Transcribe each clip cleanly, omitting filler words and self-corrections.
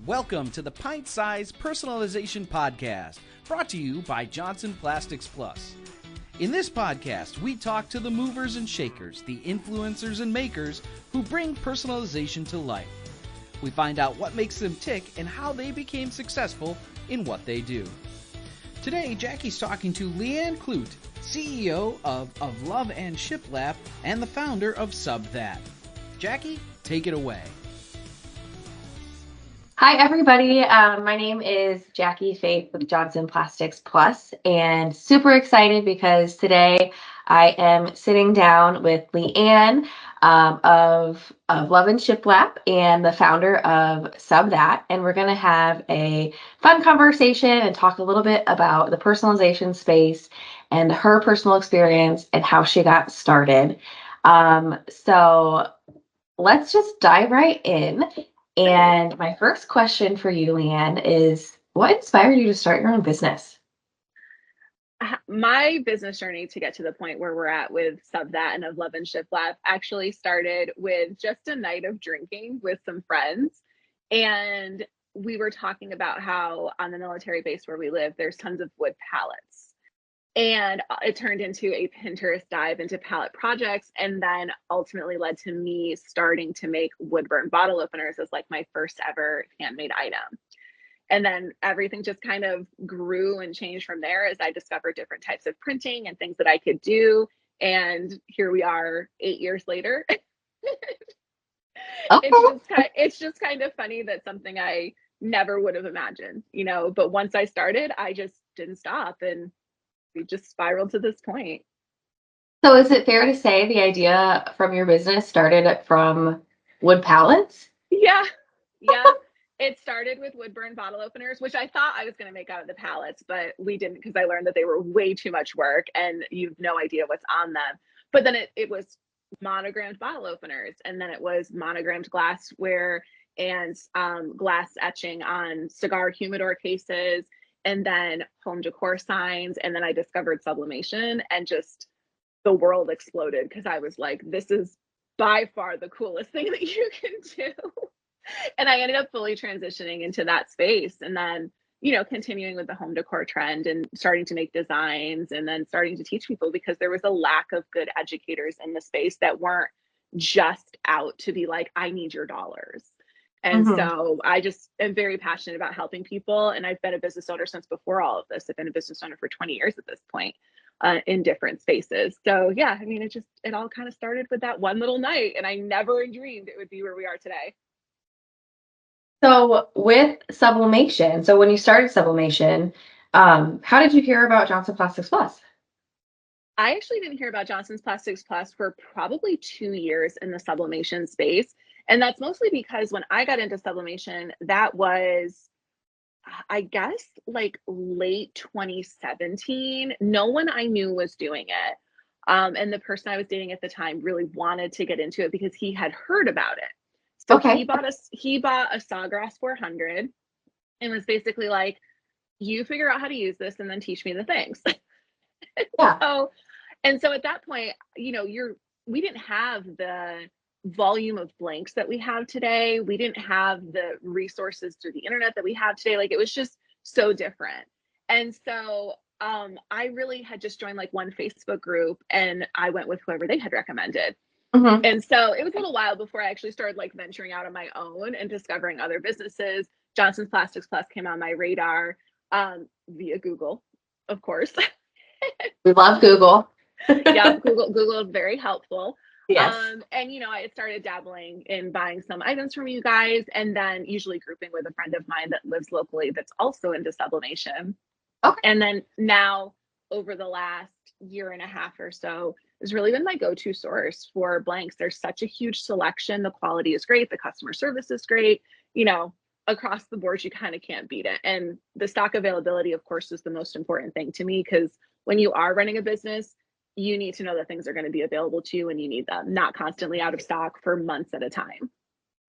Welcome to the Pint Size Personalization Podcast, brought to you by Johnson Plastics Plus. In this podcast, we talk to the movers and shakers, the influencers and makers who bring personalization to life. We find out what makes them tick and how they became successful in what they do. Today, Jackie's talking to Leanne Clute, CEO of Love and Shiplap and the founder of SubThat. Jackie, take it away. Hi, everybody. My name is Jackie Faith with Johnson Plastics Plus, and super excited because today I am sitting down with Leanne of Love and Shiplap and the founder of SubThat, and we're going to have a fun conversation and talk a little bit about the personalization space and her personal experience and how she got started. So let's just dive right in. And my first question for you, Leanne, is what inspired you to start your own business? My business journey to get to the point where we're at with SubThat and of Love and Shiplap actually started with just a night of drinking with some friends. And we were talking about how on the military base where we live, there's tons of wood pallets. And it turned into a Pinterest dive into pallet projects, and then ultimately led to me starting to make wood burn bottle openers as like my first ever handmade item. And then everything just kind of grew and changed from there as I discovered different types of printing and things that I could do. And here we are 8 years later. It's just kind of funny that something I never would have imagined, but once I started, I just didn't stop. And we just spiraled to this point. So is it fair to say the idea from your business started from wood pallets? Yeah. It started with wood burn bottle openers, which I thought I was going to make out of the pallets, but we didn't, because I learned that they were way too much work and you've no idea what's on them. But then it was monogrammed bottle openers, and then it was monogrammed glassware and glass etching on cigar humidor cases, and then home decor signs. And then I discovered sublimation, and just the world exploded, because I was like, this is by far the coolest thing that you can do. And I ended up fully transitioning into that space, and then, continuing with the home decor trend and starting to make designs, and then starting to teach people, because there was a lack of good educators in the space that weren't just out to be like, I need your dollars. And so I just am very passionate about helping people. And I've been a business owner since before all of this. I've been a business owner for 20 years at this point, in different spaces. So yeah, I mean, it all kind of started with that one little night, and I never dreamed it would be where we are today. So with sublimation, so when you started sublimation, how did you hear about Johnson Plastics Plus? I actually didn't hear about Johnson's Plastics Plus for probably 2 years in the sublimation space. And that's mostly because when I got into sublimation, that was, I guess, like late 2017. No one I knew was doing it. And the person I was dating at the time really wanted to get into it because he had heard about it. So he bought a Sawgrass 400 and was basically like, you figure out how to use this and then teach me the things. Yeah. So at that point, we didn't have the volume of blanks that we have today. We didn't have the resources through the internet that we have today. Like, it was just so different. And so I really had just joined like one Facebook group, and I went with whoever they had recommended. And so it was a little while before I actually started like venturing out on my own and discovering other businesses. Johnson's Plastics Plus came on my radar via Google, of course. We love Google. Yeah, Google is very helpful. Yes. And I started dabbling in buying some items from you guys, and then usually grouping with a friend of mine that lives locally that's also into sublimation. Okay. And then now, over the last year and a half or so, has really been my go-to source for blanks. There's such a huge selection. The quality is great. The customer service is great. Across the board, you kind of can't beat it. And the stock availability, of course, is the most important thing to me, because when you are running a business, you need to know that things are going to be available to you, and you need them not constantly out of stock for months at a time.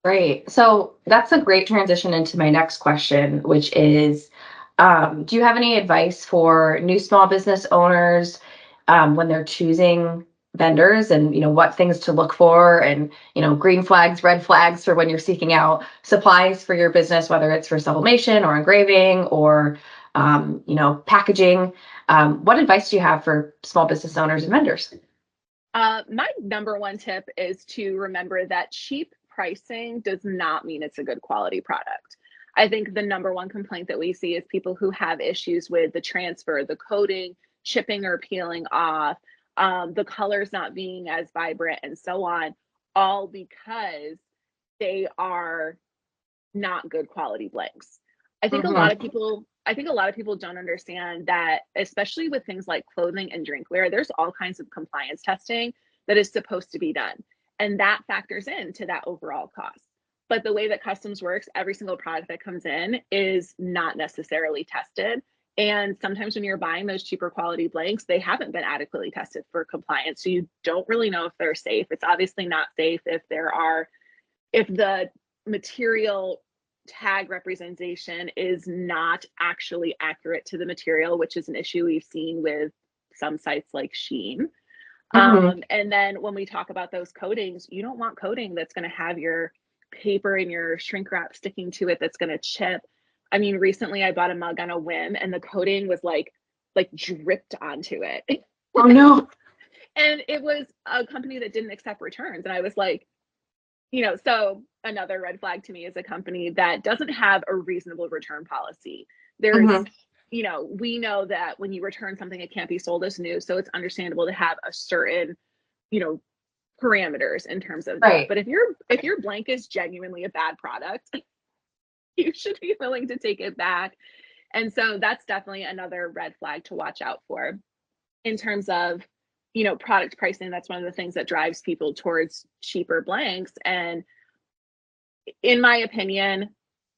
Great. So that's a great transition into my next question, which is, do you have any advice for new small business owners when they're choosing vendors and, what things to look for and, green flags, red flags for when you're seeking out supplies for your business, whether it's for sublimation or engraving or, packaging. What advice do you have for small business owners and vendors? My number one tip is to remember that cheap pricing does not mean it's a good quality product. I think the number one complaint that we see is people who have issues with the transfer, the coating, chipping or peeling off, the colors not being as vibrant, and so on, all because they are not good quality blanks. I think a lot of people don't understand that, especially with things like clothing and drinkware, there's all kinds of compliance testing that is supposed to be done. And that factors into that overall cost. But the way that customs works, every single product that comes in is not necessarily tested. And sometimes when you're buying those cheaper quality blanks, they haven't been adequately tested for compliance. So you don't really know if they're safe. It's obviously not safe if the material tag representation is not actually accurate to the material, which is an issue we've seen with some sites like Shein. And then when we talk about those coatings, you don't want coating that's going to have your paper and your shrink wrap sticking to it that's going to chip. I mean, recently I bought a mug on a whim and the coating was like dripped onto it. Oh no. And it was a company that didn't accept returns. And I was like, so another red flag to me is a company that doesn't have a reasonable return policy. There's, we know that when you return something, it can't be sold as new. So it's understandable to have a certain, parameters in terms of that. Right. But if your blank is genuinely a bad product, you should be willing to take it back. And so that's definitely another red flag to watch out for in terms of, product pricing. That's one of the things that drives people towards cheaper blanks. And in my opinion,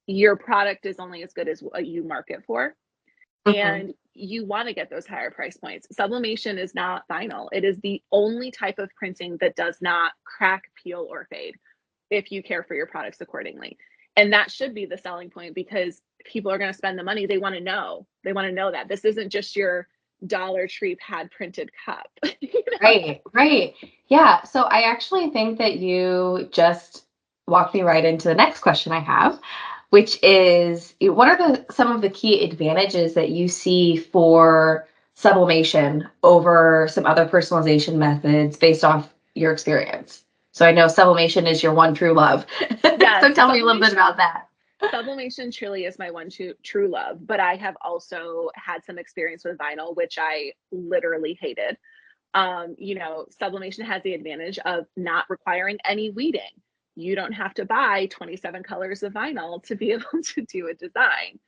your product is only as good as what you market for. And you want to get those higher price points. Sublimation is not vinyl. It is the only type of printing that does not crack, peel, or fade if you care for your products accordingly. And that should be the selling point because people are going to spend the money. They want to know that this isn't just your Dollar Tree pad printed cup. Right. Yeah. So I actually think that you just walked me right into the next question I have, which is what are some of the key advantages that you see for sublimation over some other personalization methods based off your experience? So I know sublimation is your one true love. Yes, so tell me a little bit about that. Sublimation truly is my one true love, but I have also had some experience with vinyl, which I literally hated. Sublimation has the advantage of not requiring any weeding. You don't have to buy 27 colors of vinyl to be able to do a design.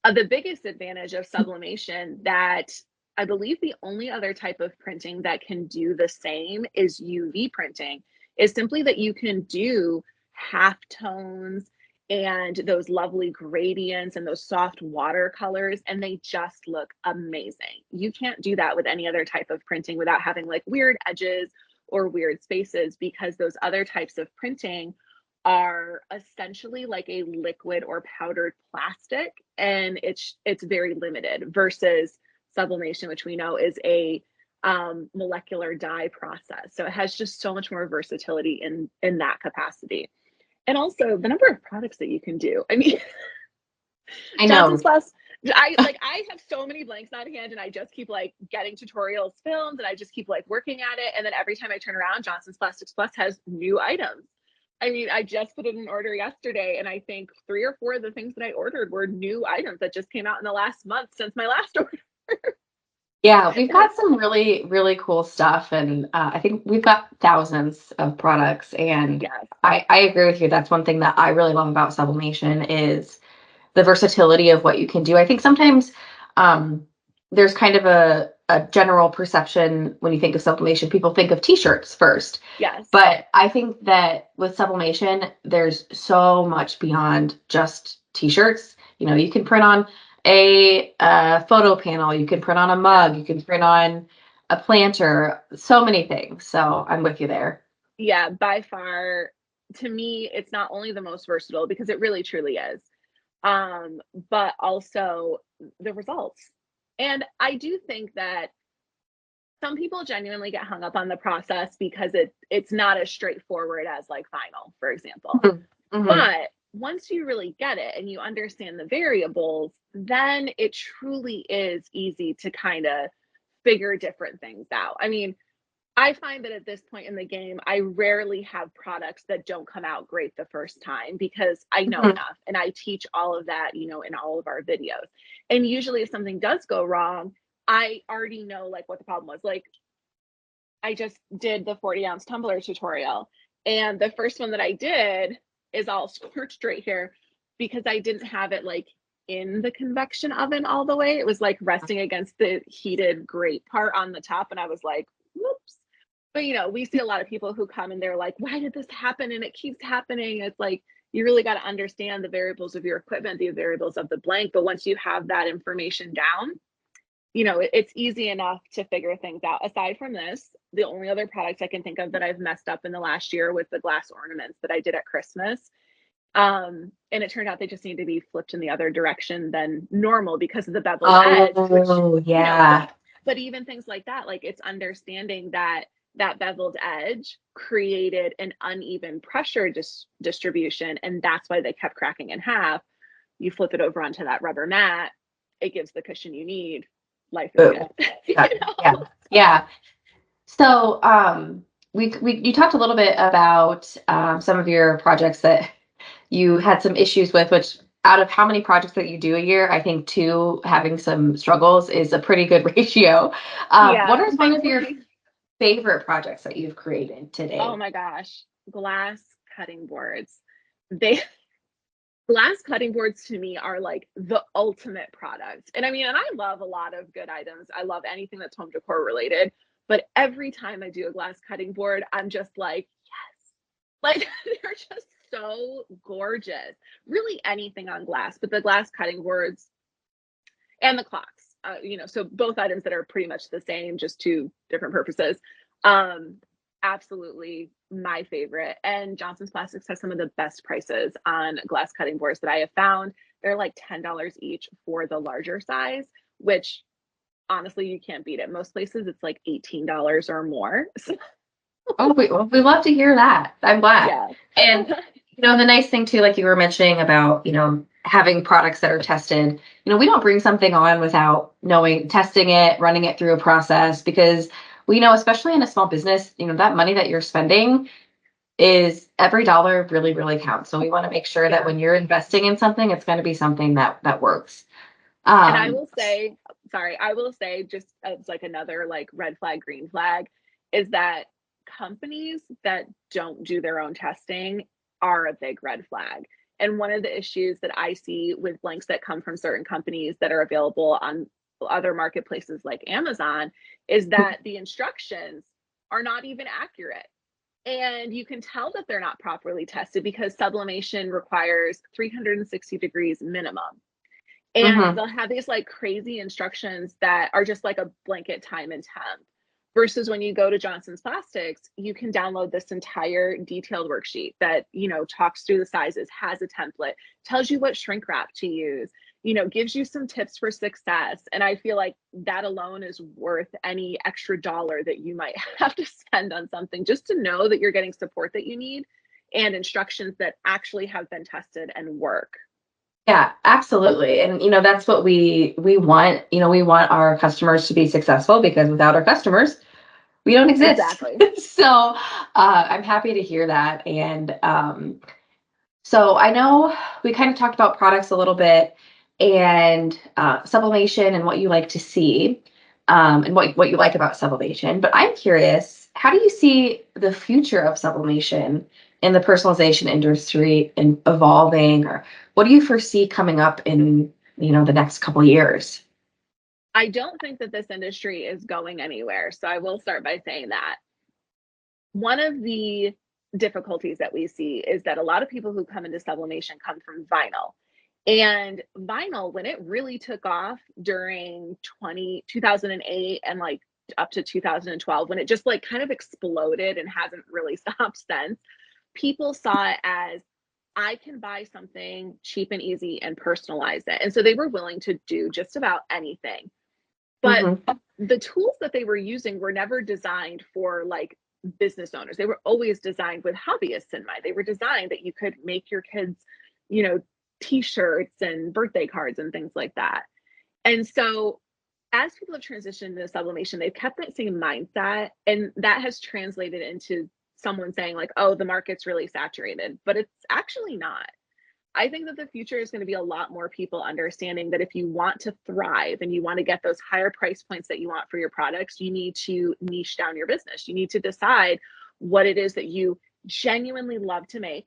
The biggest advantage of sublimation that I believe the only other type of printing that can do the same is UV printing, is simply that you can do half tones and those lovely gradients and those soft watercolors, and they just look amazing. You can't do that with any other type of printing without having like weird edges or weird spaces, because those other types of printing are essentially like a liquid or powdered plastic, and it's very limited, versus sublimation, which we know is a molecular dye process. So it has just so much more versatility in that capacity. And also the number of products that you can do. I mean, I know. Johnson's Plus, I have so many blanks on hand, and I just keep like getting tutorials filmed, and I just keep like working at it. And then every time I turn around, Johnson's Plastics Plus has new items. I mean, I just put in an order yesterday, and I think 3 or 4 of the things that I ordered were new items that just came out in the last month since my last order. Yeah, we've got some really, really cool stuff. And I think we've got thousands of products. And Yes. I agree with you. That's one thing that I really love about sublimation is the versatility of what you can do. I think sometimes there's kind of a general perception when you think of sublimation, people think of t-shirts first. Yes. But I think that with sublimation, there's so much beyond just t-shirts. You can print on a photo panel, you can print on a mug, you can print on a planter, so many things. So I'm with you there. Yeah, by far, to me, it's not only the most versatile, because it really truly is, but also the results. And I do think that some people genuinely get hung up on the process because it's not as straightforward as like vinyl, for example. Mm-hmm. But once you really get it and you understand the variables, then it truly is easy to kind of figure different things out. I mean, I find that at this point in the game, I rarely have products that don't come out great the first time because I know enough, and I teach all of that, in all of our videos. And usually if something does go wrong, I already know like what the problem was. Like I just did the 40-ounce tumbler tutorial, and the first one that I did is all scorched right here because I didn't have it like in the convection oven all the way. It was like resting against the heated grate part on the top, and I was like, whoops. But we see a lot of people who come and they're like, why did this happen? And it keeps happening. It's like, you really got to understand the variables of your equipment, the variables of the blank. But once you have that information down, it's easy enough to figure things out. Aside from this, the only other products I can think of that I've messed up in the last year with the glass ornaments that I did at Christmas. And it turned out they just need to be flipped in the other direction than normal because of the beveled edge. Which, yeah. But even things like that, like it's understanding that beveled edge created an uneven pressure distribution, and that's why they kept cracking in half. You flip it over onto that rubber mat, it gives the cushion you need. Life is good. Yeah. So you talked a little bit about some of your projects that you had some issues with, which out of how many projects that you do a year, I think 2 having some struggles is a pretty good ratio. What are some of your favorite projects that you've created today? Oh my gosh, glass cutting boards. Glass cutting boards to me are like the ultimate product. And I love a lot of good items. I love anything that's home decor related. But every time I do a glass cutting board, I'm just like, yes. Like they're just so gorgeous. Really anything on glass, but the glass cutting boards and the clocks. So both items that are pretty much the same, just 2 different purposes. Absolutely my favorite. And Johnson's Plastics has some of the best prices on glass cutting boards that I have found. They're like $10 each for the larger size, which honestly, you can't beat it. Most places it's like $18 or more. We love to hear that. I'm glad. Yeah. And the nice thing too, like you were mentioning about, having products that are tested, we don't bring something on without testing it, running it through a process, because we know, especially in a small business, that money that you're spending is every dollar really, really counts. So we want to make sure that when you're investing in something, it's going to be something that works. And I will say, just as like another like red flag, green flag, is that companies that don't do their own testing are a big red flag. And one of the issues that I see with blanks that come from certain companies that are available on other marketplaces like Amazon is that the instructions are not even accurate. And you can tell that they're not properly tested because sublimation requires 360 degrees minimum. And they'll have these like crazy instructions that are just like a blanket time and temp. Versus when you go to Johnson's Plastics, you can download this entire detailed worksheet that, talks through the sizes, has a template, tells you what shrink wrap to use, gives you some tips for success. And I feel like that alone is worth any extra dollar that you might have to spend on something, just to know that you're getting support that you need and instructions that actually have been tested and work. Yeah, absolutely. And that's what we want. We want our customers to be successful, because without our customers, we don't exist. Exactly. So I'm happy to hear that. And so I know we kind of talked about products a little bit, and sublimation and what you like to see, and what you like about sublimation. But I'm curious, how do you see the future of sublimation in the personalization industry and evolving, or what do you foresee coming up in the next couple of years? I don't think that this industry is going anywhere. So I will start by saying that. One of the difficulties that we see is that a lot of people who come into sublimation come from vinyl. And vinyl, when it really took off during 2008 and like up to 2012, when it just like kind of exploded and hasn't really stopped since, people saw it as, I can buy something cheap and easy and personalize it. And so they were willing to do just about anything. But Mm-hmm. the tools that they were using were never designed for like business owners. They were always designed with hobbyists in mind. They were designed that you could make your kids, you know, t-shirts and birthday cards and things like that. And so as people have transitioned into sublimation, they've kept that same mindset, and that has translated into someone saying like, oh, the market's really saturated, but it's actually not. I think that the future is going to be a lot more people understanding that if you want to thrive and you want to get those higher price points that you want for your products, you need to niche down your business. You need to decide what it is that you genuinely love to make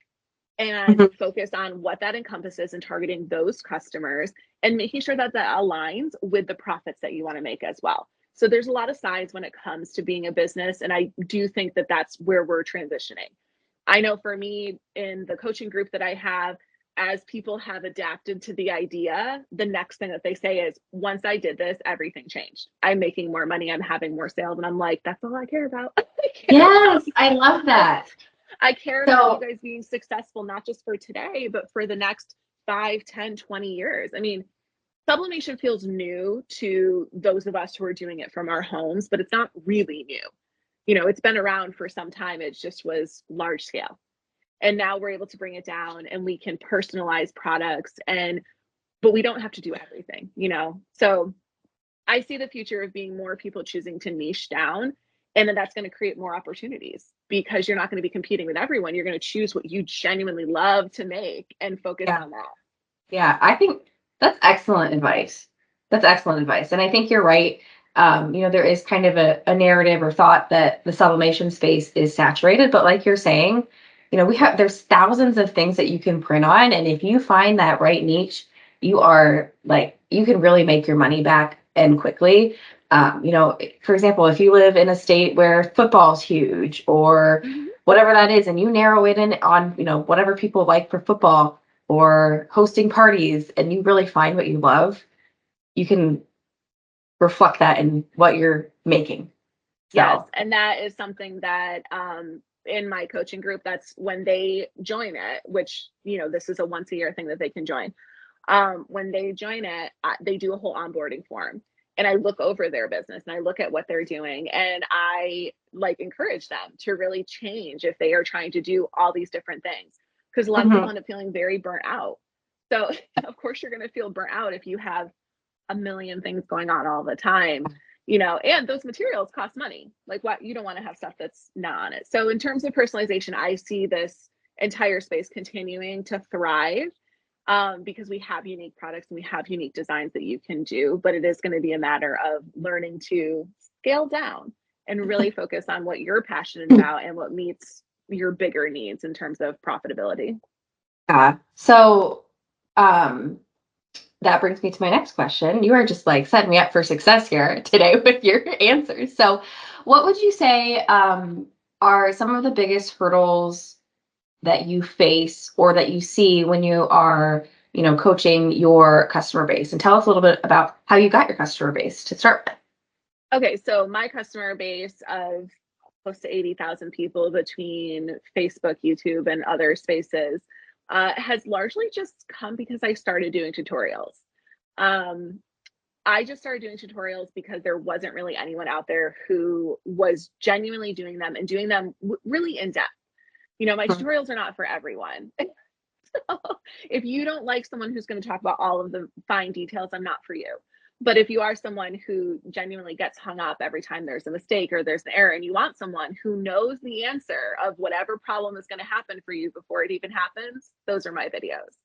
and Mm-hmm. focus on what that encompasses and targeting those customers and making sure that that aligns with the profits that you want to make as well. So there's a lot of sides when it comes to being a business. And I do think that that's where we're transitioning. I know for me in the coaching group that I have, as people have adapted to the idea, the next thing that they say is, once I did this, everything changed. I'm making more money. I'm having more sales. And I'm like, that's all I care about. Yes, I love that. I care about you guys being successful, not just for today, but for the next 5, 10, 20 years. I mean, sublimation feels new to those of us who are doing it from our homes, but it's not really new. You know, it's been around for some time. It just was large scale. And now we're able to bring it down and we can personalize products but we don't have to do everything, you know? So I see the future of being more people choosing to niche down, and then that's going to create more opportunities because you're not going to be competing with everyone. You're going to choose what you genuinely love to make and focus on that. Yeah, I think that's excellent advice. That's excellent advice. And I think you're right. There is kind of a narrative or thought that the sublimation space is saturated, but like you're saying, there's thousands of things that you can print on. And if you find that right niche, you can really make your money back and quickly. For example, if you live in a state where football's huge or whatever that is, and you narrow it in on, whatever people like for football or hosting parties, and you really find what you love, you can reflect that in what you're making. Yes. And that is something that, in my coaching group, that's when they join it, which, this is a once a year thing that they can join. When they join it, they do a whole onboarding form, and I look over their business and I look at what they're doing, and I encourage them to really change if they are trying to do all these different things, because a lot of people end up feeling very burnt out. So of course you're going to feel burnt out if you have a million things going on all the time. And those materials cost money. What, you don't want to have stuff that's not on it. So in terms of personalization, I see this entire space continuing to thrive, because we have unique products and we have unique designs that you can do, but it is going to be a matter of learning to scale down and really focus on what you're passionate about and what meets your bigger needs in terms of profitability. So, that brings me to my next question. You are just setting me up for success here today with your answers. So what would you say are some of the biggest hurdles that you face or that you see when you are, coaching your customer base? And tell us a little bit about how you got your customer base to start with. Okay, so my customer base of close to 80,000 people between Facebook, YouTube, and other spaces has largely just come because I started doing tutorials. I just started doing tutorials because there wasn't really anyone out there who was genuinely doing them and doing them really in depth. My tutorials are not for everyone. So if you don't like someone who's going to talk about all of the fine details, I'm not for you. But if you are someone who genuinely gets hung up every time there's a mistake or there's an error, and you want someone who knows the answer of whatever problem is going to happen for you before it even happens, those are my videos.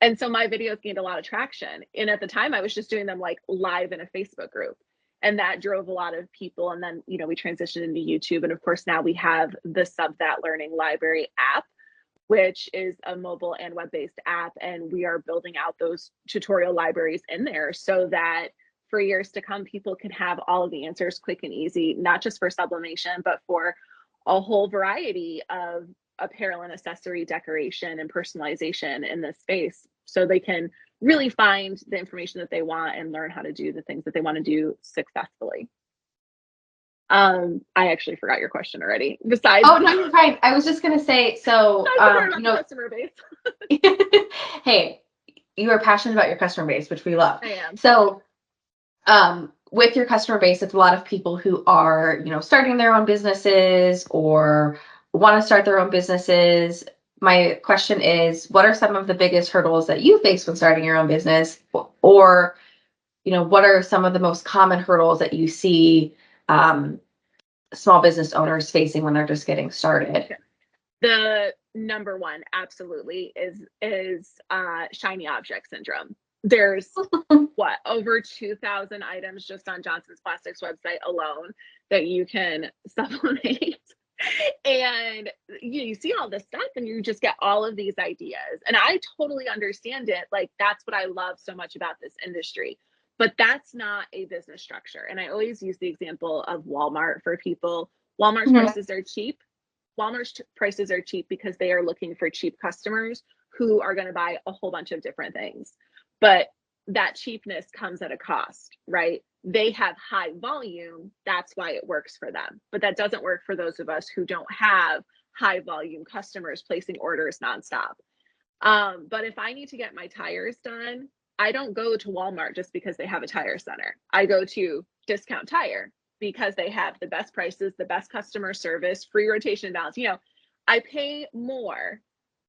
And so my videos gained a lot of traction. And at the time I was just doing them live in a Facebook group. And that drove a lot of people. And then, we transitioned into YouTube. And of course, now we have the Sub That Learning Library app, which is a mobile and web-based app. And we are building out those tutorial libraries in there so that for years to come, people can have all of the answers quick and easy, not just for sublimation, but for a whole variety of apparel and accessory decoration and personalization in this space, so they can really find the information that they want and learn how to do the things that they want to do successfully. I actually forgot your question already. Besides, oh no, you're fine. I was just gonna say, so customer base. Hey, you are passionate about your customer base, which we love. I am. So, with your customer base, it's a lot of people who are, starting their own businesses or want to start their own businesses. My question is, what are some of the biggest hurdles that you face when starting your own business? Or, what are some of the most common hurdles that you see small business owners facing when they're just getting started? The number one absolutely is shiny object syndrome. There's what, over 2,000 items just on Johnson's Plastics website alone that you can sublimate. And you see all this stuff and you just get all of these ideas. And I totally understand it. Like, that's what I love so much about this industry. But that's not a business structure. And I always use the example of Walmart for people. Walmart's prices are cheap. Walmart's prices are cheap because they are looking for cheap customers who are going to buy a whole bunch of different things. But that cheapness comes at a cost, right? They have high volume. That's why it works for them. But that doesn't work for those of us who don't have high volume customers placing orders nonstop. But if I need to get my tires done, I don't go to Walmart just because they have a tire center. I go to Discount Tire because they have the best prices, the best customer service, free rotation and balance. I pay more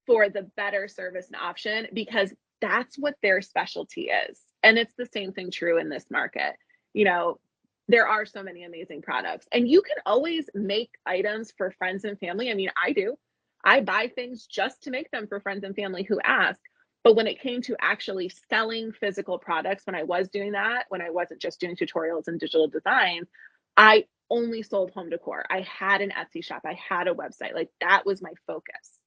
for the better service and option because that's what their specialty is. And it's the same thing true in this market. There are so many amazing products, and you can always make items for friends and family. I mean, I do. I buy things just to make them for friends and family who ask. But when it came to actually selling physical products, when I was doing that, when I wasn't just doing tutorials and digital design, I only sold home decor. I had an Etsy shop. I had a website. Like, that was my focus,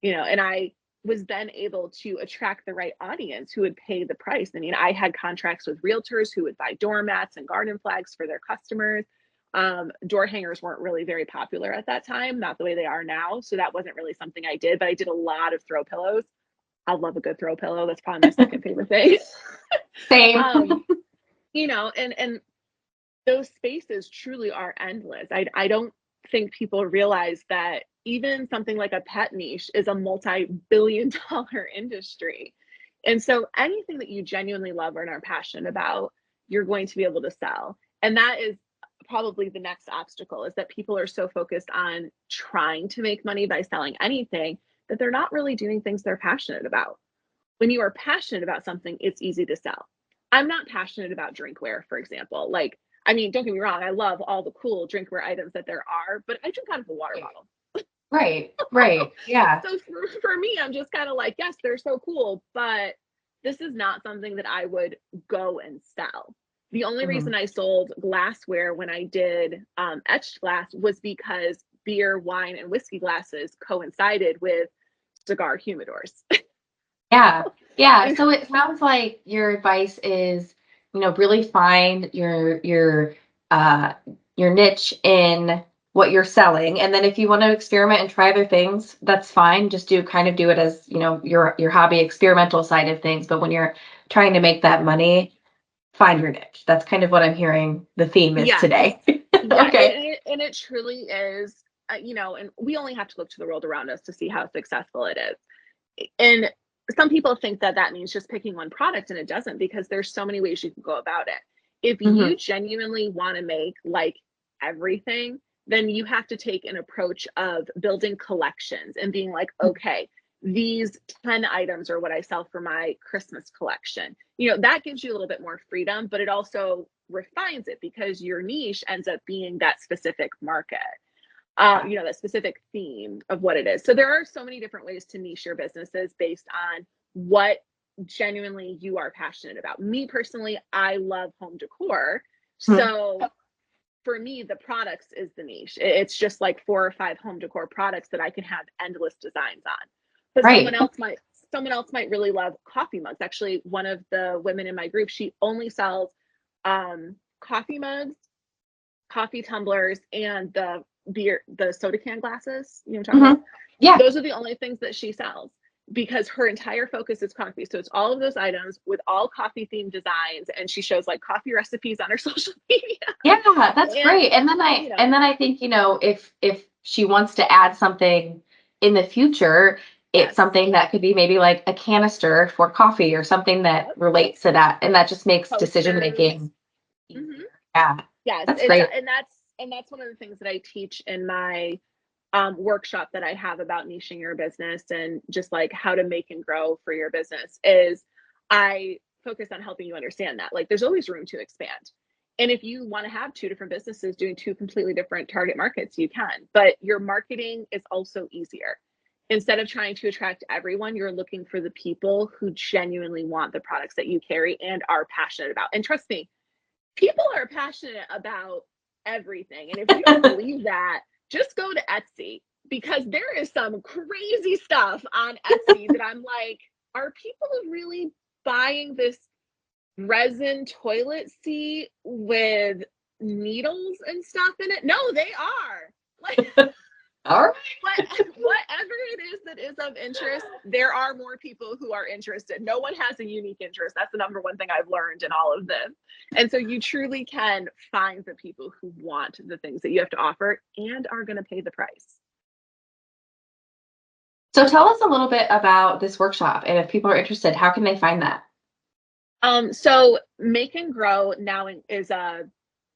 and I was then able to attract the right audience who would pay the price. I mean, I had contracts with realtors who would buy doormats and garden flags for their customers. Door hangers weren't really very popular at that time, not the way they are now. So that wasn't really something I did, but I did a lot of throw pillows. I love a good throw pillow. That's probably my second favorite thing. Same. And those spaces truly are endless. I don't think people realize that even something like a pet niche is a multi-billion-dollar industry. And so anything that you genuinely love and are passionate about, you're going to be able to sell. And that is probably the next obstacle, is that people are so focused on trying to make money by selling anything that they're not really doing things they're passionate about. When you are passionate about something, it's easy to sell. I'm not passionate about drinkware, for example. Like, I mean, don't get me wrong, I love all the cool drinkware items that there are, but I drink out of a water bottle. Right. Yeah. So for me, I'm just kind of like, yes, they're so cool, but this is not something that I would go and sell. The only reason I sold glassware when I did etched glass was because beer, wine, and whiskey glasses coincided with cigar humidors. Yeah. So it sounds like your advice is, really find your niche in what you're selling. And then if you want to experiment and try other things, that's fine. Just do it as, your hobby, experimental side of things. But when you're trying to make that money, find your niche. That's kind of what I'm hearing the theme is today. Okay. And it truly is, and we only have to look to the world around us to see how successful it is. And some people think that means just picking one product, and it doesn't, because there's so many ways you can go about it. If you genuinely want to make like everything, then you have to take an approach of building collections and being like, okay, these 10 items are what I sell for my Christmas collection. That gives you a little bit more freedom, but it also refines it because your niche ends up being that specific market, that specific theme of what it is. So there are so many different ways to niche your businesses based on what genuinely you are passionate about. Me personally, I love home decor. So for me, the products is the niche. It's just like 4 or 5 home decor products that I can have endless designs on. But someone else might really love coffee mugs. Actually, one of the women in my group, she only sells coffee mugs, coffee tumblers, and the soda can glasses. You know what I'm talking about? Yeah. Those are the only things that she sells, because her entire focus is coffee. So it's all of those items with all coffee themed designs, and she shows like coffee recipes on her social media. Yeah, that's great. And then I think, if she wants to add something in the future, it's something that could be maybe like a canister for coffee or something that relates to that, and that just makes decision making. Yeah, Yes, that's great. and that's one of the things that I teach in my workshop that I have about niching your business and just like how to make and grow for your business is I focus on helping you understand that like there's always room to expand. And if you want to have two different businesses doing two completely different target markets, you can, but your marketing is also easier. Instead of trying to attract everyone, you're looking for the people who genuinely want the products that you carry and are passionate about. And trust me, people are passionate about everything. And if you don't believe that, just go to Etsy because there is some crazy stuff on Etsy that I'm like, are people really buying this resin toilet seat with needles and stuff in it? No, they are. Like, All right. whatever it is that is of interest, there are more people who are interested. No one has a unique interest. That's the number one thing I've learned in all of this. And so you truly can find the people who want the things that you have to offer and are going to pay the price. So tell us a little bit about this workshop, and if people are interested, how can they find that? So Make and Grow now is a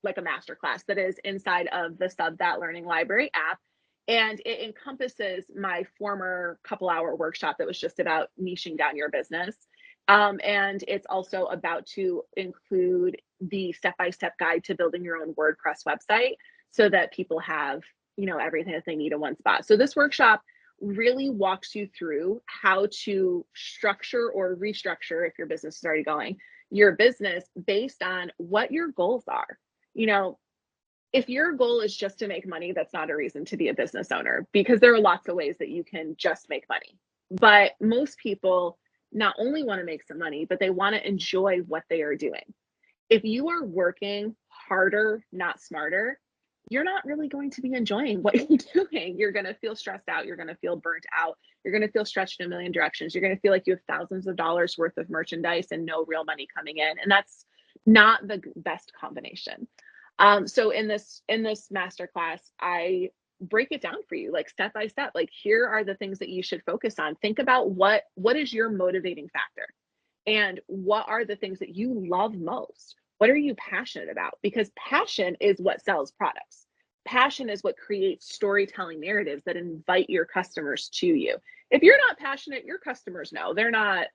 masterclass that is inside of the Sub That Learning Library app. And it encompasses my former couple hour workshop that was just about niching down your business. And it's also about to include the step-by-step guide to building your own WordPress website so that people have, everything that they need in one spot. So this workshop really walks you through how to structure or restructure, if your business is already going, your business based on what your goals are. If your goal is just to make money, that's not a reason to be a business owner because there are lots of ways that you can just make money. But most people not only want to make some money, but they want to enjoy what they are doing. If you are working harder, not smarter, you're not really going to be enjoying what you're doing. You're going to feel stressed out. You're going to feel burnt out. You're going to feel stretched in a million directions. You're going to feel like you have thousands of dollars worth of merchandise and no real money coming in. And that's not the best combination. So in this masterclass, I break it down for you, like step by step. Like here are the things that you should focus on. Think about what is your motivating factor, and what are the things that you love most. What are you passionate about? Because passion is what sells products. Passion is what creates storytelling narratives that invite your customers to you. If you're not passionate, your customers know they're not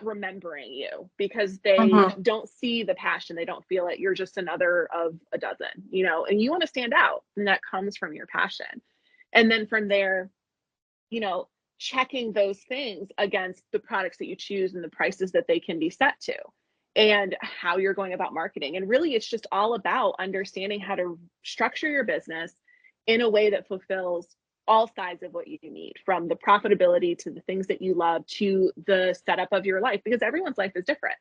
remembering you because they don't see the passion. They don't feel it. You're just another of a dozen, and you want to stand out, and that comes from your passion. And then from there, checking those things against the products that you choose and the prices that they can be set to and how you're going about marketing. And really, it's just all about understanding how to structure your business in a way that fulfills all sides of what you need, from the profitability to the things that you love to the setup of your life, because everyone's life is different.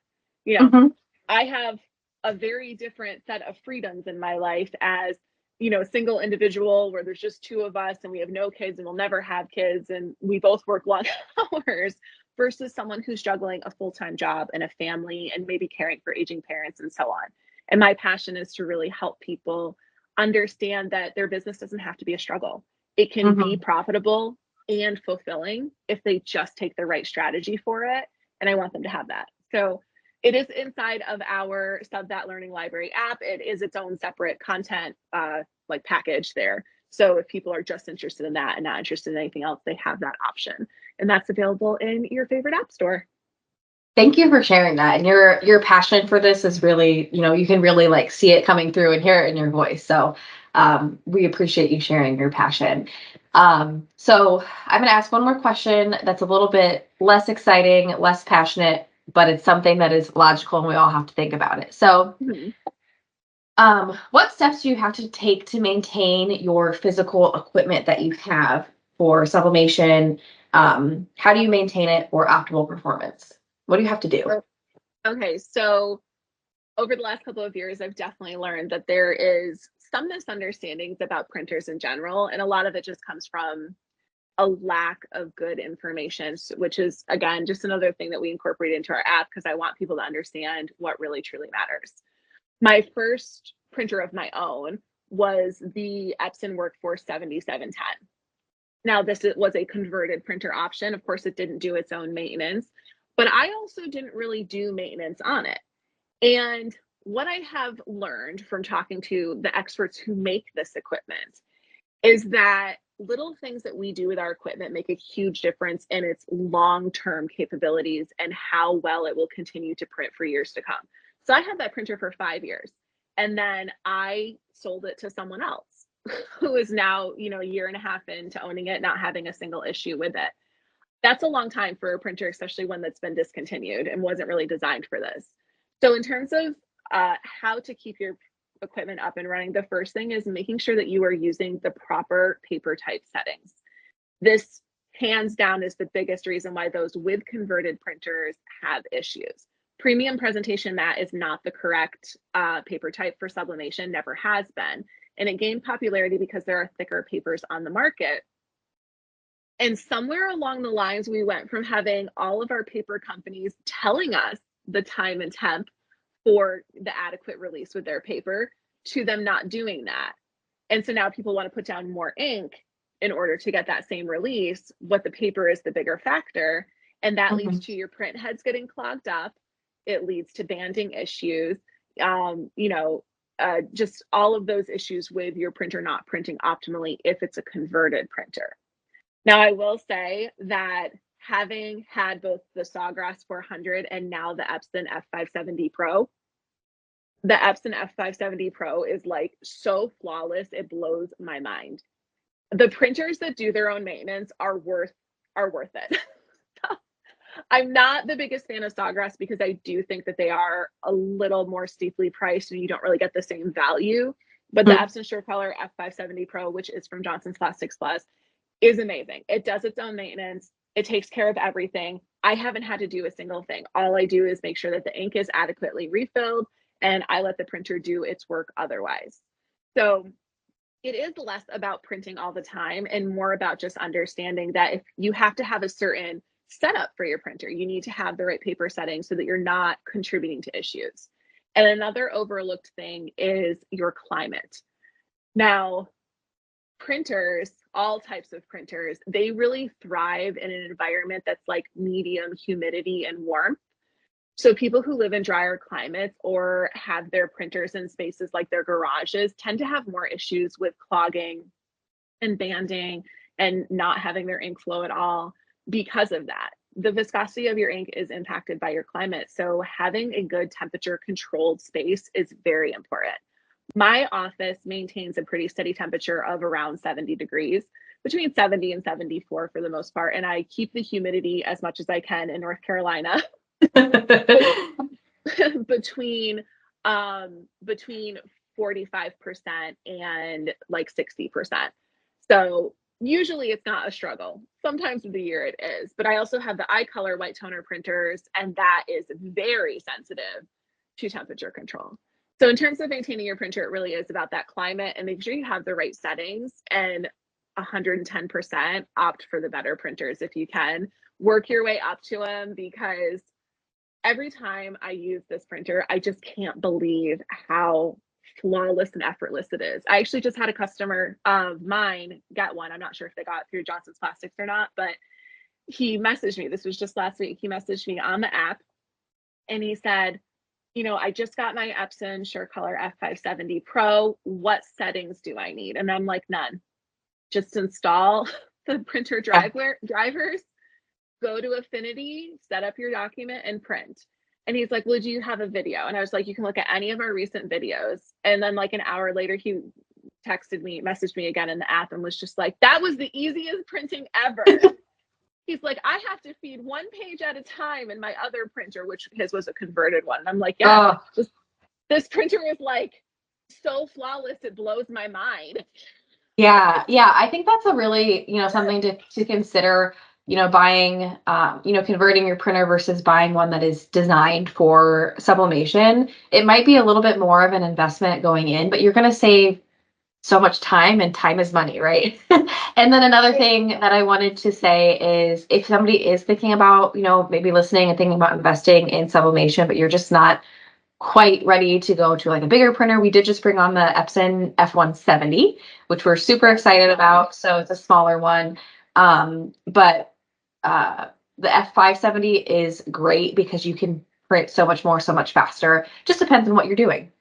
I have a very different set of freedoms in my life as, a single individual where there's just two of us and we have no kids and we'll never have kids and we both work long hours versus someone who's juggling a full-time job and a family and maybe caring for aging parents and so on. And my passion is to really help people understand that their business doesn't have to be a struggle. It can be profitable and fulfilling if they just take the right strategy for it. And I want them to have that. So it is inside of our Sub That Learning Library app. It is its own separate content package there. So if people are just interested in that and not interested in anything else, they have that option. And that's available in your favorite app store. Thank you for sharing that. And your passion for this is really, you can really see it coming through and hear it in your voice. So we appreciate you sharing your passion. So I'm going to ask one more question that's a little bit less exciting, less passionate, but it's something that is logical and we all have to think about it. So what steps do you have to take to maintain your physical equipment that you have for sublimation? How do you maintain it for optimal performance? What do you have to do? Okay, so over the last couple of years, I've definitely learned that there is some misunderstandings about printers in general, and a lot of it just comes from a lack of good information, which is, again, just another thing that we incorporate into our app because I want people to understand what really truly matters. My first printer of my own was the Epson Workforce 7710. Now, this was a converted printer option. Of course, it didn't do its own maintenance, but I also didn't really do maintenance on it. And what I have learned from talking to the experts who make this equipment is that little things that we do with our equipment make a huge difference in its long-term capabilities and how well it will continue to print for years to come. So I had that printer for 5 years, and then I sold it to someone else who is now, a year and a half into owning it, not having a single issue with it. That's a long time for a printer, especially one that's been discontinued and wasn't really designed for this. So in terms of how to keep your equipment up and running, the first thing is making sure that you are using the proper paper type settings. This hands down is the biggest reason why those with converted printers have issues. Premium presentation matte is not the correct paper type for sublimation, never has been. And it gained popularity because there are thicker papers on the market. And somewhere along the lines, we went from having all of our paper companies telling us the time and temp for the adequate release with their paper to them not doing that. And so now people want to put down more ink in order to get that same release, but the paper is the bigger factor. And that leads to your print heads getting clogged up. It leads to banding issues, just all of those issues with your printer not printing optimally if it's a converted printer. Now, I will say that having had both the Sawgrass 400 and now the Epson F570 Pro, the Epson F570 Pro is like so flawless, it blows my mind. The printers that do their own maintenance are worth it. I'm not the biggest fan of Sawgrass because I do think that they are a little more steeply priced and you don't really get the same value. But the Epson SureColor F570 Pro, which is from Johnson's Plastics Plus, is amazing. It does its own maintenance. It takes care of everything. I haven't had to do a single thing. All I do is make sure that the ink is adequately refilled and I let the printer do its work otherwise. So it is less about printing all the time and more about just understanding that if you have to have a certain setup for your printer, you need to have the right paper settings so that you're not contributing to issues. And another overlooked thing is your climate. Now, printers, all types of printers, they really thrive in an environment that's like medium humidity and warmth. So people who live in drier climates or have their printers in spaces like their garages tend to have more issues with clogging and banding and not having their ink flow at all because of that. The viscosity of your ink is impacted by your climate. So having a good temperature controlled space is very important. My office maintains a pretty steady temperature of around 70 degrees, between 70 and 74 for the most part. And I keep the humidity as much as I can in North Carolina between 45% and like 60%. So usually it's not a struggle. Sometimes of the year it is, but I also have the iColor white toner printers, and that is very sensitive to temperature control. So in terms of maintaining your printer, it really is about that climate and make sure you have the right settings, and 110% opt for the better printers if you can. Work your way up to them, because every time I use this printer, I just can't believe how flawless and effortless it is. I actually just had a customer of mine get one. I'm not sure if they got it through Johnson's Plastics or not, but he messaged me. This was just last week. He messaged me on the app and he said, I just got my Epson SureColor F570 Pro. What settings do I need? And I'm like, none. Just install the printer drivers, go to Affinity, set up your document, and print. And he's like, well, do you have a video? And I was like, you can look at any of our recent videos. And then like an hour later, he messaged me again in the app and was just like, that was the easiest printing ever. He's like, I have to feed one page at a time in my other printer, which his was a converted one. And I'm like, yeah, this printer is like so flawless, it blows my mind. Yeah. I think that's a really, something to consider, buying, converting your printer versus buying one that is designed for sublimation. It might be a little bit more of an investment going in, but you're going to save so much time, and time is money, right? And then another thing that I wanted to say is if somebody is thinking about, maybe listening and thinking about investing in sublimation, but you're just not quite ready to go to like a bigger printer, we did just bring on the Epson F170, which we're super excited about. So it's a smaller one. But the F570 is great because you can print so much more, so much faster. Just depends on what you're doing.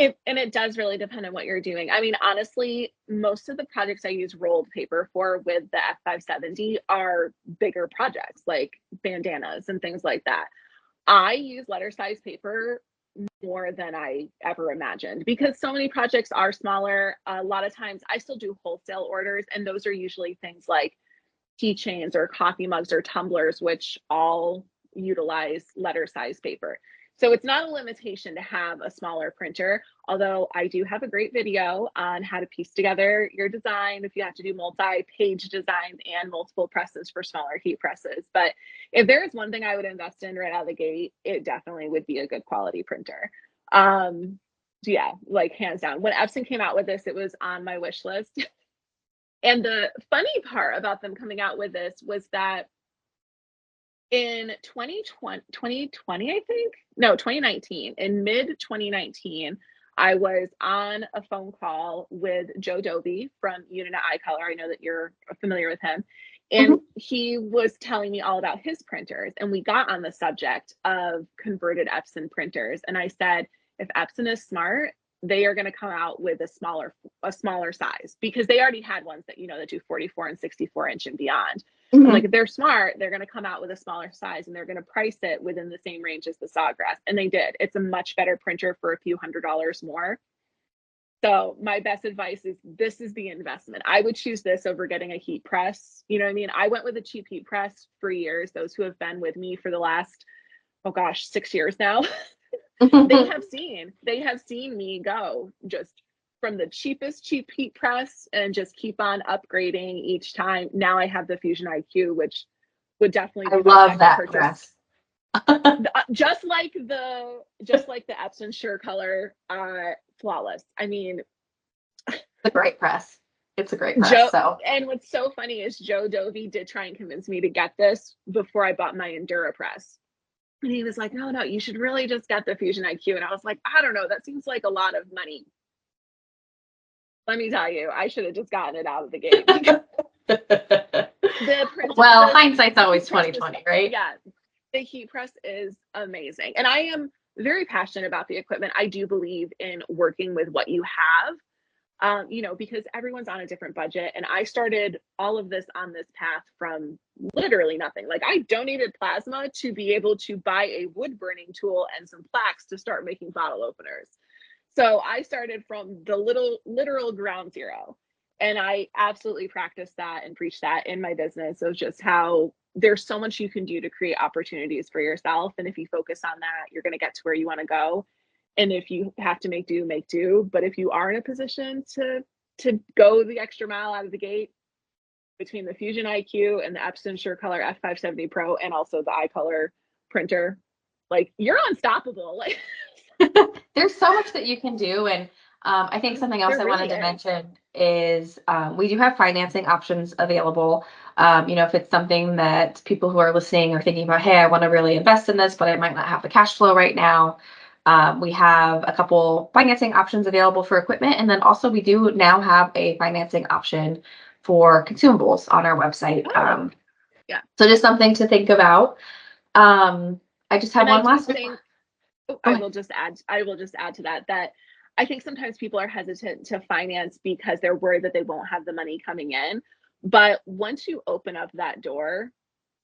And it does really depend on what you're doing. I mean, honestly, most of the projects I use rolled paper for with the F570 are bigger projects like bandanas and things like that. I use letter size paper more than I ever imagined because so many projects are smaller. A lot of times I still do wholesale orders, and those are usually things like keychains or coffee mugs or tumblers, which all utilize letter size paper. So it's not a limitation to have a smaller printer, although I do have a great video on how to piece together your design if you have to do multi-page designs and multiple presses for smaller heat presses. But if there is one thing I would invest in right out of the gate, it definitely would be a good quality printer. Yeah, like hands down. When Epson came out with this, it was on my wish list. And the funny part about them coming out with this was that in 2020, I think, no, 2019, in mid 2019, I was on a phone call with Joe Dovey from Unina Eye Color. I know that you're familiar with him. And he was telling me all about his printers. And we got on the subject of converted Epson printers. And I said, if Epson is smart, they are going to come out with a smaller size because they already had ones that, that do 44 and 64 inch and beyond. Like if they're smart, they're going to come out with a smaller size and they're going to price it within the same range as the Sawgrass. And they did. It's a much better printer for a few $100s more. So my best advice is this is the investment. I would choose this over getting a heat press. You know what I mean? I went with a cheap heat press for years. Those who have been with me for the last, 6 years now, they have seen me go just from the cheapest cheap heat press and just keep on upgrading each time. Now I have the Fusion IQ, which would definitely. I love that press. just like the Epson SureColor Flawless. I mean, it's a great press. It's a great press. And what's so funny is Joe Dovey did try and convince me to get this before I bought my Endura press. And he was like, no, you should really just get the Fusion IQ. And I was like, I don't know. That seems like a lot of money. Let me tell you, I should have just gotten it out of the gate. Well, hindsight's always 2020, right? Yeah. The heat press is amazing. And I am very passionate about the equipment. I do believe in working with what you have. Because everyone's on a different budget. And I started all of this on this path from literally nothing. Like I donated plasma to be able to buy a wood burning tool and some plaques to start making bottle openers. So I started from the literal ground zero. And I absolutely practice that and preach that in my business of just how there's so much you can do to create opportunities for yourself. And if you focus on that, you're going to get to where you want to go. And if you have to make do. But if you are in a position to go the extra mile out of the gate between the Fusion IQ and the Epson SureColor F570 Pro and also the iColor printer, like you're unstoppable. Like there's so much that you can do. And I think something else I wanted to mention is we do have financing options available. If it's something that people who are listening are thinking about, hey, I want to really invest in this, but I might not have the cash flow right now. We have a couple financing options available for equipment. And then also we do now have a financing option for consumables on our website. Yeah. So just something to think about. I just have one last thing. I will just add to that I think sometimes people are hesitant to finance because they're worried that they won't have the money coming in. But once you open up that door,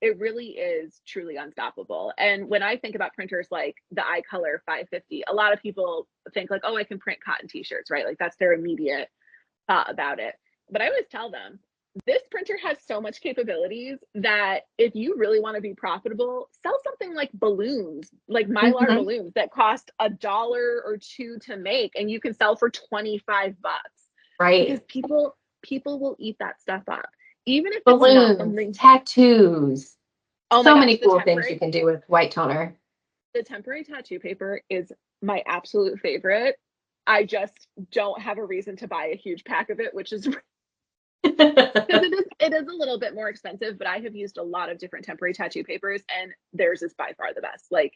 it really is truly unstoppable. And when I think about printers like the iColor 550, a lot of people think like, oh, I can print cotton t-shirts, right? Like that's their immediate thought about it. But I always tell them, this printer has so much capabilities that if you really want to be profitable, sell something like balloons, like Mylar balloons that cost $1 or $2 to make, and you can sell for $25. Right. Because people will eat that stuff up. Even if balloons, it's not something, tattoos, so many cool things you can do with white toner. The temporary tattoo paper is my absolute favorite. I just don't have a reason to buy a huge pack of it, which is because it is a little bit more expensive, but I have used a lot of different temporary tattoo papers and theirs is by far the best. Like,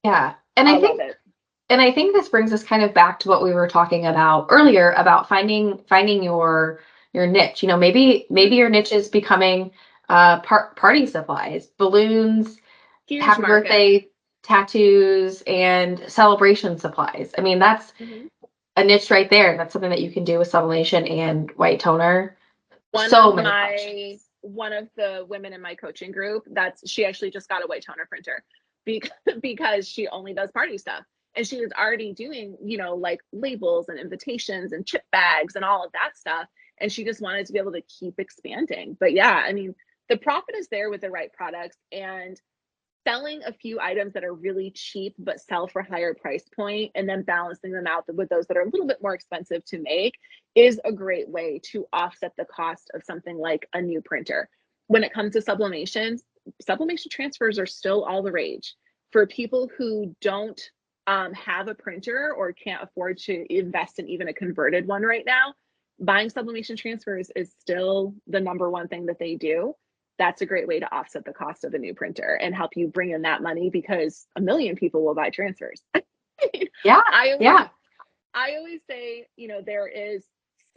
yeah. And I think this brings us kind of back to what we were talking about earlier about finding your niche. Maybe your niche is becoming party supplies, balloons, huge happy market. birthday tattoos and celebration supplies. I mean, that's a niche right there. That's something that you can do with sublimation and white toner. One of the women in my coaching group, she actually just got a white toner printer because she only does party stuff. And she was already doing, like labels and invitations and chip bags and all of that stuff. And she just wanted to be able to keep expanding. But yeah, I mean, the profit is there with the right products, and selling a few items that are really cheap but sell for higher price point, and then balancing them out with those that are a little bit more expensive to make is a great way to offset the cost of something like a new printer. When it comes to sublimation transfers are still all the rage. For people who don't have a printer or can't afford to invest in even a converted one right now, buying sublimation transfers is still the number one thing that they do. That's a great way to offset the cost of a new printer and help you bring in that money, because a million people will buy transfers. I always say, there is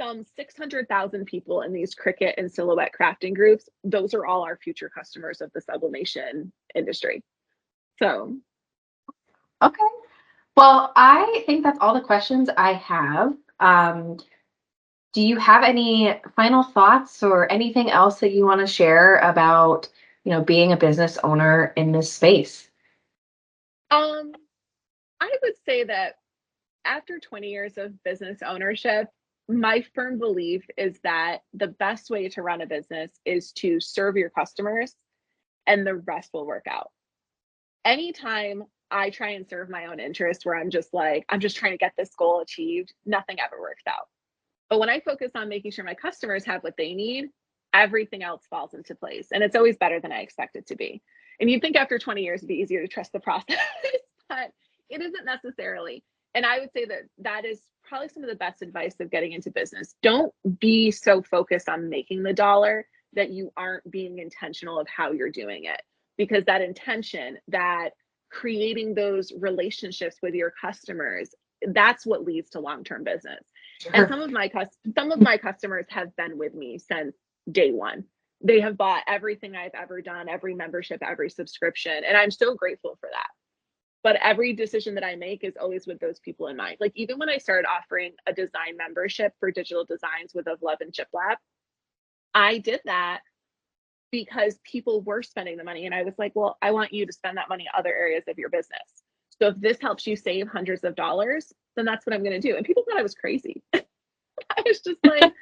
some 600,000 people in these Cricut and Silhouette crafting groups. Those are all our future customers of the sublimation industry. So. Okay. Well, I think that's all the questions I have. Do you have any final thoughts or anything else that you want to share about, being a business owner in this space? I would say that after 20 years of business ownership, my firm belief is that the best way to run a business is to serve your customers, and the rest will work out. Anytime I try and serve my own interest, where I'm just trying to get this goal achieved, nothing ever works out. But when I focus on making sure my customers have what they need, everything else falls into place. And it's always better than I expect it to be. And you'd think after 20 years, it'd be easier to trust the process, but it isn't necessarily. And I would say that is probably some of the best advice of getting into business. Don't be so focused on making the dollar that you aren't being intentional of how you're doing it. Because that intention, that creating those relationships with your customers, that's what leads to long-term business. Sure. And some of my customers have been with me since day one. They have bought everything I've ever done, every membership, every subscription, and I'm so grateful for that. But every decision that I make is always with those people in mind. Like, even when I started offering a design membership for digital designs with Of Love and Chip Lab, I did that because people were spending the money, and I was like, well, I want you to spend that money in other areas of your business. So if this helps you save hundreds of dollars, then that's what I'm going to do. And people thought I was crazy. I was just like,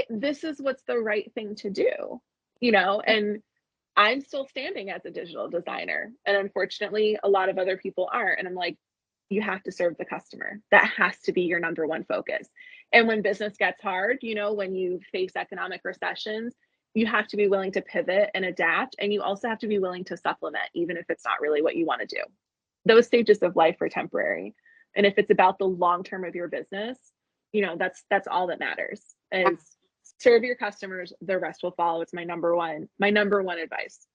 this is what's the right thing to do, and I'm still standing as a digital designer. And unfortunately, a lot of other people aren't. And I'm like, you have to serve the customer. That has to be your number one focus. And when business gets hard, when you face economic recessions, you have to be willing to pivot and adapt. And you also have to be willing to supplement, even if it's not really what you want to do. Those stages of life are temporary. And if it's about the long term of your business, that's all that matters, is serve your customers. The rest will follow. It's my number one advice.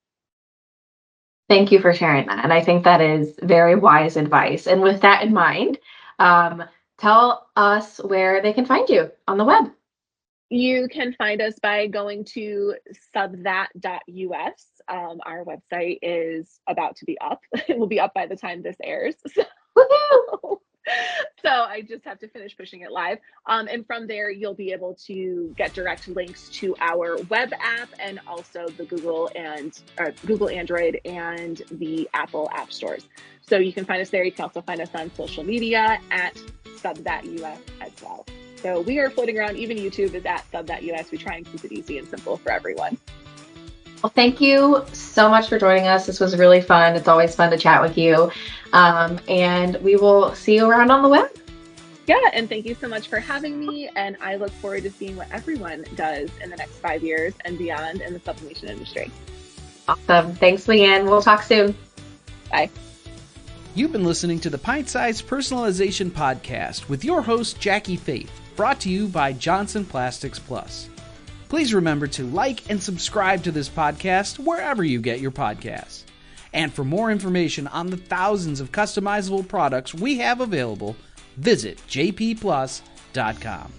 Thank you for sharing that. And I think that is very wise advice. And with that in mind, tell us where they can find you on the web. You can find us by going to subthat.us. Our website is about to be up. It will be up by the time this airs. So I just have to finish pushing it live. And from there, you'll be able to get direct links to our web app, and also the Google Android and the Apple app stores. So you can find us there. You can also find us on social media at subthat.us as well. So we are floating around. Even YouTube is at subthat.us. We try and keep it easy and simple for everyone. Well, thank you so much for joining us. This was really fun. It's always fun to chat with you. And we will see you around on the web. Yeah, and thank you so much for having me. And I look forward to seeing what everyone does in the next 5 years and beyond in the sublimation industry. Awesome. Thanks, Leanne. We'll talk soon. Bye. You've been listening to the Pint-Sized Personalization Podcast with your host, Jackie Faith, brought to you by Johnson Plastics Plus. Please remember to like and subscribe to this podcast wherever you get your podcasts. And for more information on the thousands of customizable products we have available, visit jpplus.com.